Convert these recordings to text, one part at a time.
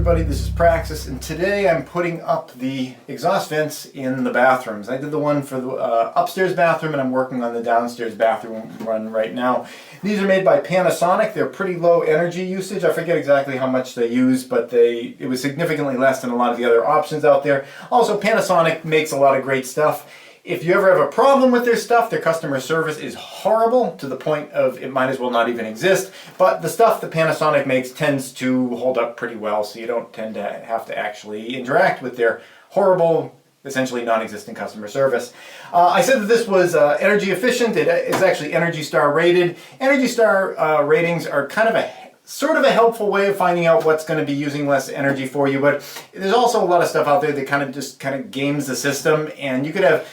everybody, this is Praxis, and today I'm putting up the exhaust vents in the bathrooms. I did the one for the upstairs bathroom, and I'm working on the downstairs bathroom one right now. These are made by Panasonic. They're pretty low energy usage. I forget exactly how much they use, but it was significantly less than a lot of the other options out there. Also, Panasonic makes a lot of great stuff. If you ever have a problem with their stuff, their customer service is horrible to the point of it might as well not even exist. But the stuff that Panasonic makes tends to hold up pretty well, so you don't tend to have to actually interact with their horrible, essentially non-existent customer service. I said that this was energy efficient. It is actually Energy Star rated. Energy Star ratings are kind of sort of a helpful way of finding out what's going to be using less energy for you, but there's also a lot of stuff out there that kind of games the system, and you could have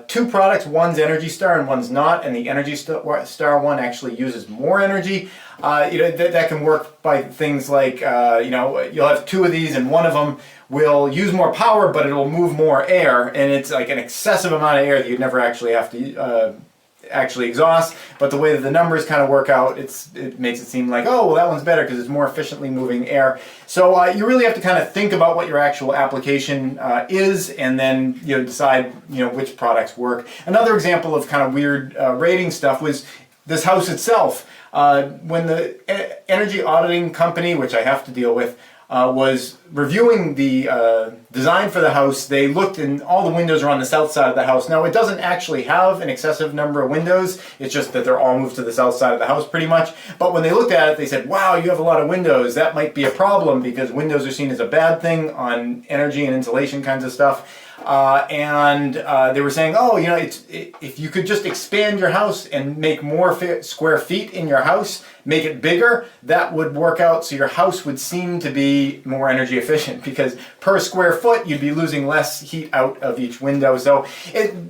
two products, one's Energy Star and one's not, and the Energy Star one actually uses more energy. That can work by things like, you'll have two of these and one of them will use more power, but it'll move more air, and it's like an excessive amount of air that you'd never actually have to actually exhaust. But the way that the numbers kind of work out, it makes it seem like, oh, well, that one's better because it's more efficiently moving air. So you really have to kind of think about what your actual application is, and then decide which products work. Another example of kind of weird rating stuff was this house itself. When the energy auditing company, which I have to deal with, was reviewing the design for the house, they looked and all the windows are on the south side of the house. Now, it doesn't actually have an excessive number of windows, it's just that they're all moved to the south side of the house pretty much. But when they looked at it, they said, wow, you have a lot of windows. That might be a problem because windows are seen as a bad thing on energy and insulation kinds of stuff. They were saying, oh, if you could just expand your house and make more square feet in your house, make it bigger, that would work out so your house would seem to be more energy efficient, because per square foot you'd be losing less heat out of each window. So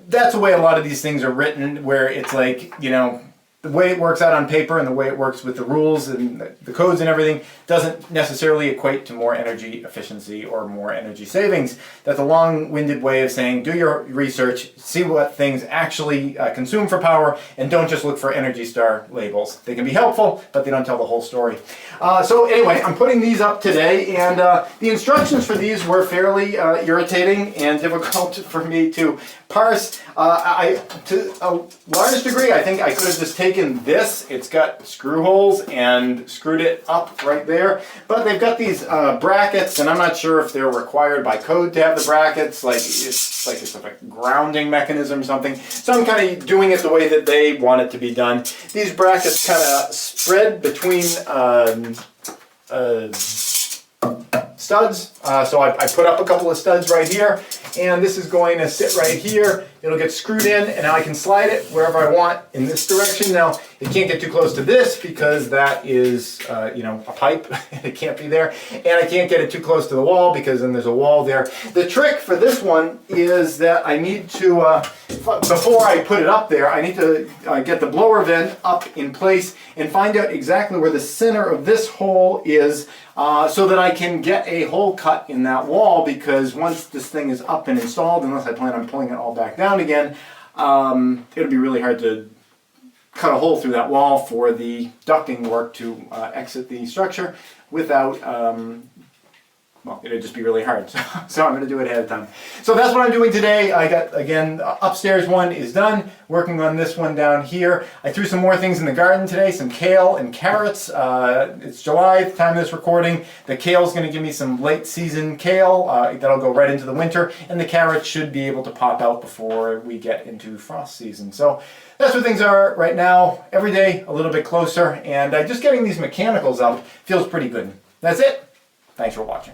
that's the way a lot of these things are written, where it's like, the way it works out on paper and the way it works with the rules and the codes and everything doesn't necessarily equate to more energy efficiency or more energy savings. That's a long-winded way of saying do your research, see what things actually consume for power, and don't just look for Energy Star labels. They can be helpful, but they don't tell the whole story. So anyway, I'm putting these up today, and the instructions for these were fairly irritating and difficult for me to parse. To a large degree, I think I could have just taken this. It's got screw holes and screwed it up right there. But they've got these brackets, and I'm not sure if they're required by code to have the brackets. It's like a grounding mechanism or something. So I'm kind of doing it the way that they want it to be done. These brackets kind of spread between studs. So I put up a couple of studs right here, and this is going to sit right here. It'll get screwed in, and now I can slide it wherever I want in this direction. Now, it can't get too close to this because that is, a pipe. It can't be there. And I can't get it too close to the wall because then there's a wall there. The trick for this one is that I need to, before I put it up there, I need to get the blower vent up in place and find out exactly where the center of this hole is, so that I can get a hole cut in that wall, because once this thing is up and installed, unless I plan on pulling it all back down again, it'll be really hard to cut a hole through that wall for the ducting work to exit the structure without, well, it'd just be really hard. So I'm going to do it ahead of time. So that's what I'm doing today. I got, again, upstairs one is done. Working on this one down here. I threw some more things in the garden today, some kale and carrots. It's July at the time of this recording. The kale's going to give me some late season kale. That'll go right into the winter. And the carrots should be able to pop out before we get into frost season. So that's where things are right now. Every day a little bit closer. And just getting these mechanicals out feels pretty good. That's it. Thanks for watching.